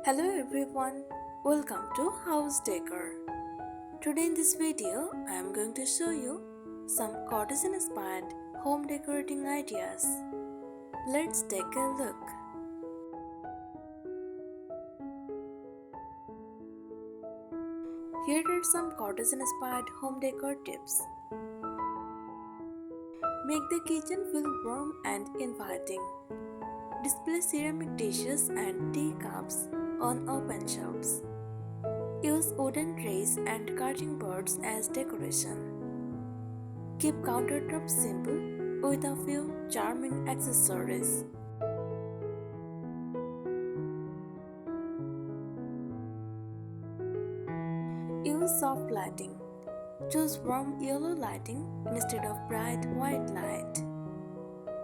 Hello everyone, welcome to House Decor. Today in this video, I am going to show you some cottage inspired home decorating ideas. Let's take a look. Here are some cottage inspired home decor tips. Make the kitchen feel warm and inviting. Display ceramic dishes and teacups on open shelves. Use wooden trays and cutting boards as decoration. Keep countertops simple with a few charming accessories. Use soft lighting. Choose warm yellow lighting instead of bright white light.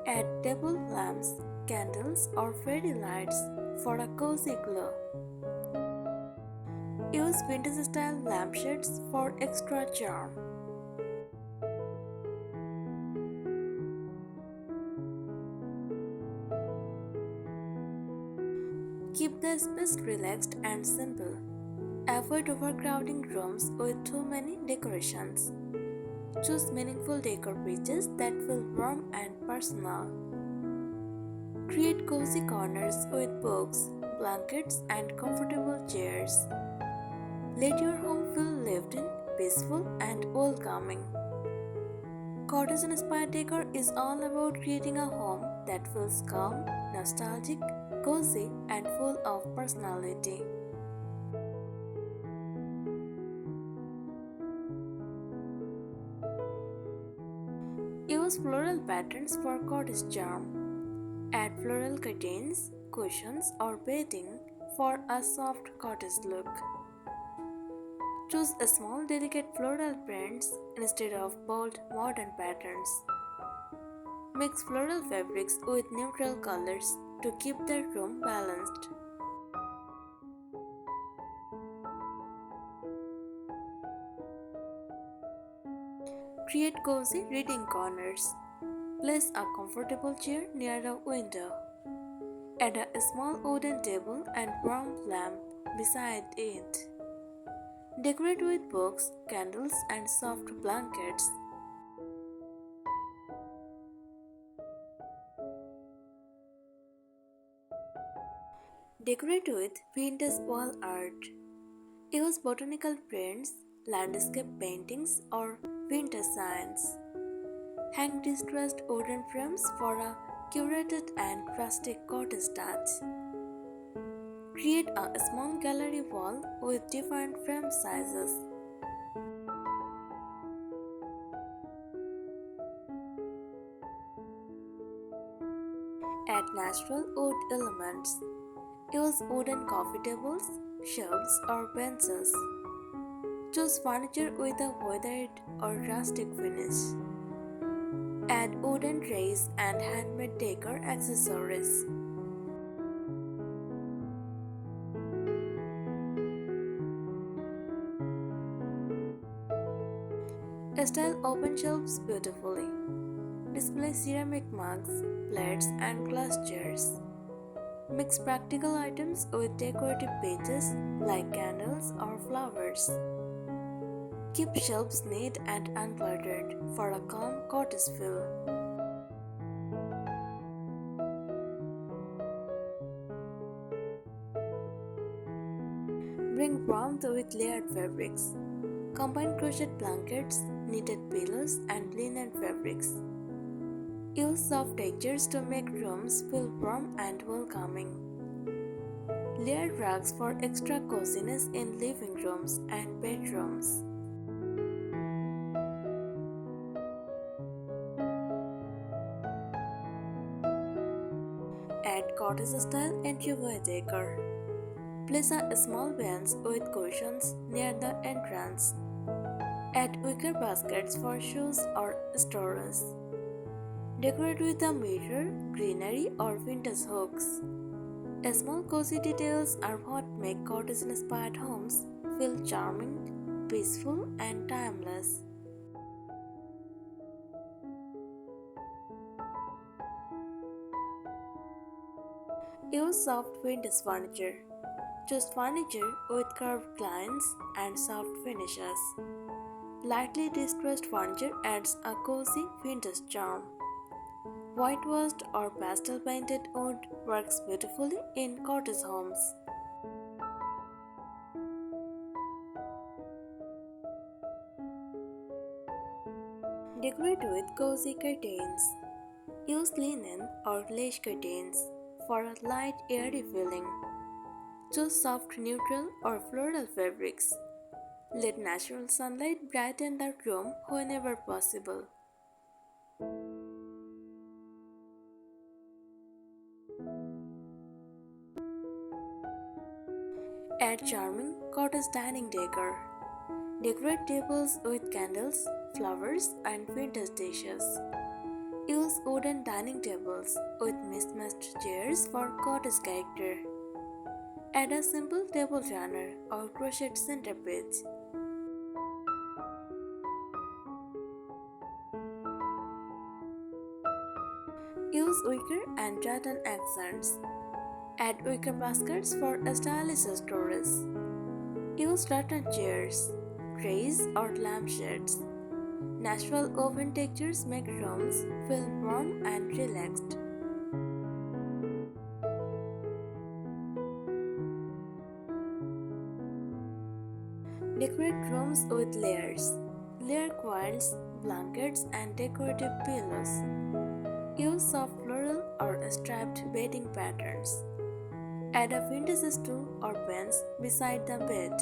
Add table lamps, candles or fairy lights for a cozy glow. Use vintage-style lampshades for extra charm. Keep the space relaxed and simple. Avoid overcrowding rooms with too many decorations. Choose meaningful decor pieces that feel warm and personal. Create cozy corners with books, blankets, and comfortable chairs. Let your home feel lived in, peaceful, and welcoming. Cottage inspired decor is all about creating a home that feels calm, nostalgic, cozy, and full of personality. Use floral patterns for cottage charm. Add floral curtains, cushions, or bedding for a soft cottage look. Choose small delicate floral prints instead of bold modern patterns. Mix floral fabrics with neutral colors to keep the room balanced. Create cozy reading corners. Place a comfortable chair near a window. Add a small wooden table and warm lamp beside it. Decorate with books, candles, and soft blankets. Decorate with vintage wall art. Use botanical prints, landscape paintings, or vintage signs. Hang distressed wooden frames for a curated and rustic cottage touch. Create a small gallery wall with different frame sizes. Add natural wood elements. Use wooden coffee tables, shelves, or benches. Choose furniture with a weathered or rustic finish. Add wooden trays and handmade decor accessories. Style open shelves beautifully. Display ceramic mugs, plates, and glass jars. Mix practical items with decorative pieces like candles or flowers. Keep shelves neat and uncluttered for a calm cottage feel. Bring warmth with layered fabrics. Combine crochet blankets, knitted pillows, and linen fabrics. Use soft textures to make rooms feel warm and welcoming. Layered rugs for extra coziness in living rooms and bedrooms. Add cottage-style entryway decor. Place a small bench with cushions near the entrance. Add wicker baskets for shoes or storage. Decorate with a mirror, greenery, or vintage hooks. Small cozy details are what make cottage-inspired homes feel charming, peaceful, and timeless. Use soft vintage furniture. Choose furniture with curved lines and soft finishes. Lightly distressed furniture adds a cozy vintage charm. Whitewashed or pastel painted wood works beautifully in cottage homes. Decorate with cozy curtains. Use linen or lace curtains for a light, airy feeling. Choose soft, neutral, or floral fabrics. Let natural sunlight brighten the room whenever possible. Add charming cottage dining decor. Decorate tables with candles, flowers, and vintage dishes. Use wooden dining tables with mismatched chairs for cottage character. Add a simple table runner or crochet centerpiece. Use wicker and rattan accents. Add wicker baskets for stylish storage. Use rattan chairs, trays, or lampshades. Natural oven textures make rooms feel warm and relaxed. Decorate rooms with layers. Layer quilts, blankets, and decorative pillows. Use soft floral or striped bedding patterns. Add a vintage stool or bench beside the bed.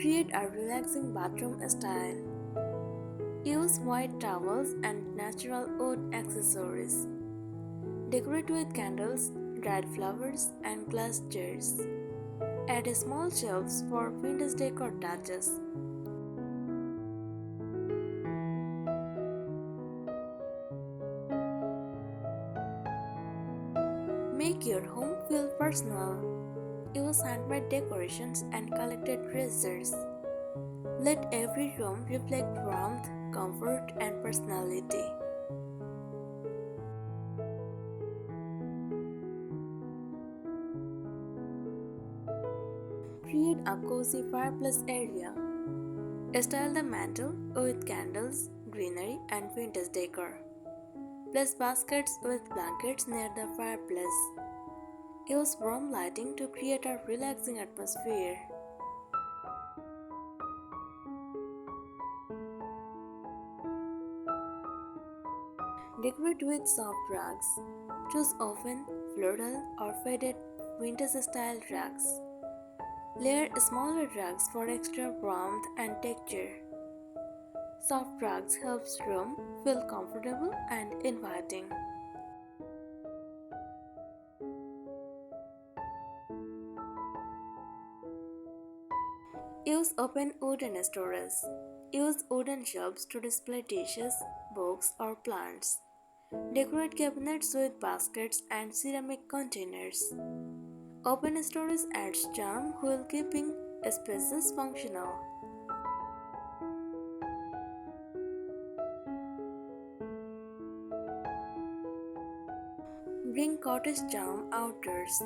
Create a relaxing bathroom style. Use white towels and natural wood accessories. Decorate with candles, dried flowers, and glass jars. Add small shelves for vintage decor touches. Make your home feel personal. Use handmade decorations and collected treasures. Let every room reflect warmth, comfort, and personality. Create a cozy fireplace area. Style the mantel with candles, greenery, and vintage decor. Place baskets with blankets near the fireplace. Use warm lighting to create a relaxing atmosphere. Decorate with soft rugs. Choose open, floral, or faded vintage style rugs. Layer smaller rugs for extra warmth and texture. Soft rugs helps room feel comfortable and inviting. Use open wooden storage. Use wooden shelves to display dishes, books, or plants. Decorate cabinets with baskets and ceramic containers. Open storage adds charm while keeping spaces functional. Bring cottage charm outdoors.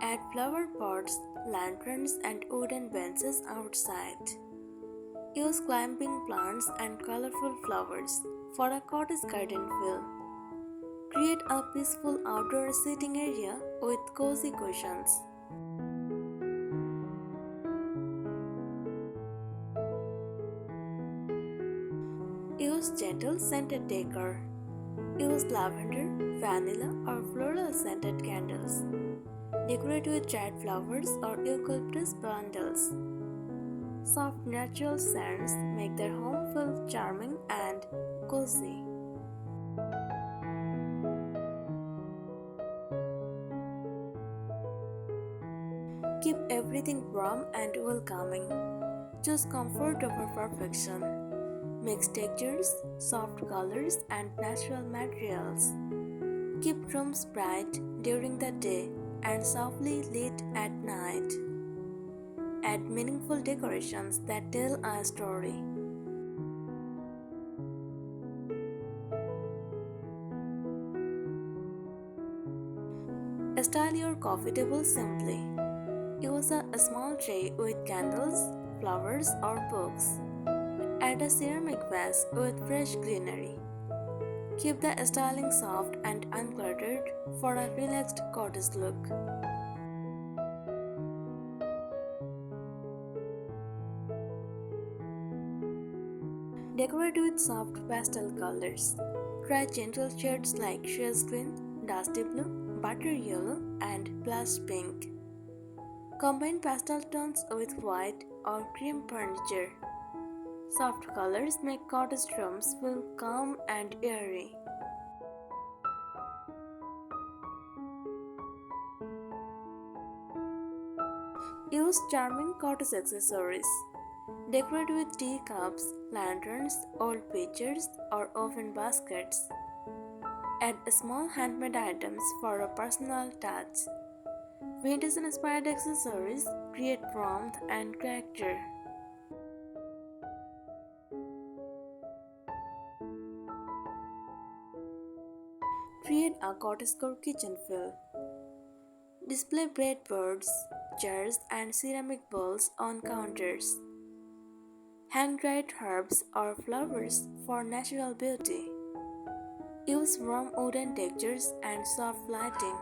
Add flower pots, lanterns, and wooden benches outside. Use climbing plants and colorful flowers for a cottage garden feel. Create a peaceful outdoor sitting area with cozy cushions. Use gentle scented decor. Use lavender, vanilla, or floral scented candles. Decorate with dried flowers or eucalyptus bundles. Soft natural scents make their home feel charming and cozy. Keep everything warm and welcoming. Choose comfort over perfection. Mix textures, soft colors, and natural materials. Keep rooms bright during the day and softly lit at night. Add meaningful decorations that tell a story. Style your coffee table simply. Use a small tray with candles, flowers, or books. Add a ceramic vase with fresh greenery. Keep the styling soft and uncluttered for a relaxed cottage look. Decorate with soft pastel colors. Try gentle shades like shears green, dusty blue, butter yellow, and blush pink. Combine pastel tones with white or cream furniture. Soft colors make cottage rooms feel calm and airy. Use charming cottage accessories. Decorate with teacups, lanterns, old pictures, or oven baskets. Add small handmade items for a personal touch. Vintage-inspired accessories create warmth and character. Create a cottagecore kitchen feel. Display breadboards, jars, and ceramic bowls on counters. Hang dried herbs or flowers for natural beauty. Use warm wooden textures and soft lighting.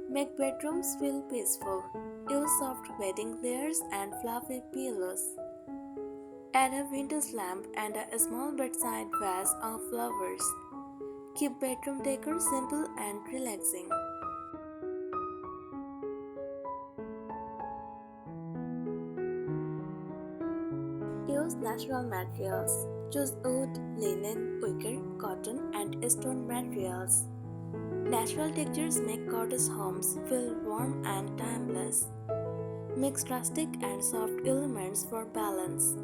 Make bedrooms feel peaceful. Use soft bedding layers and fluffy pillows. Add a vintage lamp and a small bedside vase of flowers. Keep bedroom decor simple and relaxing. Use natural materials. Choose wood, linen, wicker, cotton, and stone materials. Natural textures make cottage homes feel warm and timeless. Mix rustic and soft elements for balance.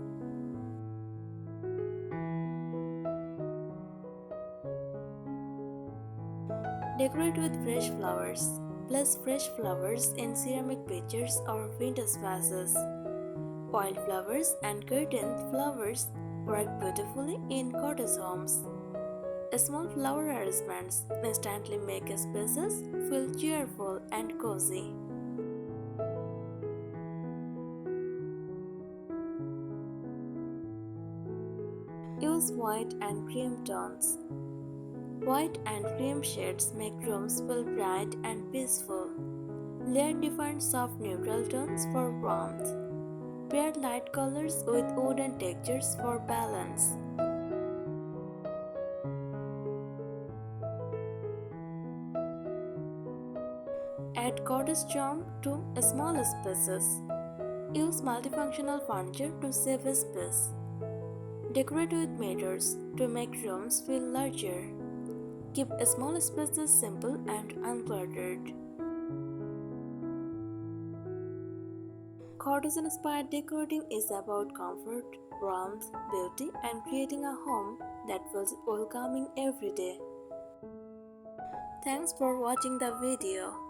Decorate with fresh flowers. Place fresh flowers in ceramic pitchers or vintage vases. Wildflowers and curtained flowers work beautifully in cottage homes. Small flower arrangements instantly make spaces feel cheerful and cozy. Use white and cream tones. White and cream shades make rooms feel bright and peaceful. Layer different soft neutral tones for warmth. Pair light colors with wooden textures for balance. Add cottage charm to small spaces. Use multifunctional furniture to save space. Decorate with mirrors to make rooms feel larger. Keep small spaces simple and uncluttered. Cottage-inspired decorating is about comfort, warmth, beauty, and creating a home that feels welcoming every day. Thanks for watching the video.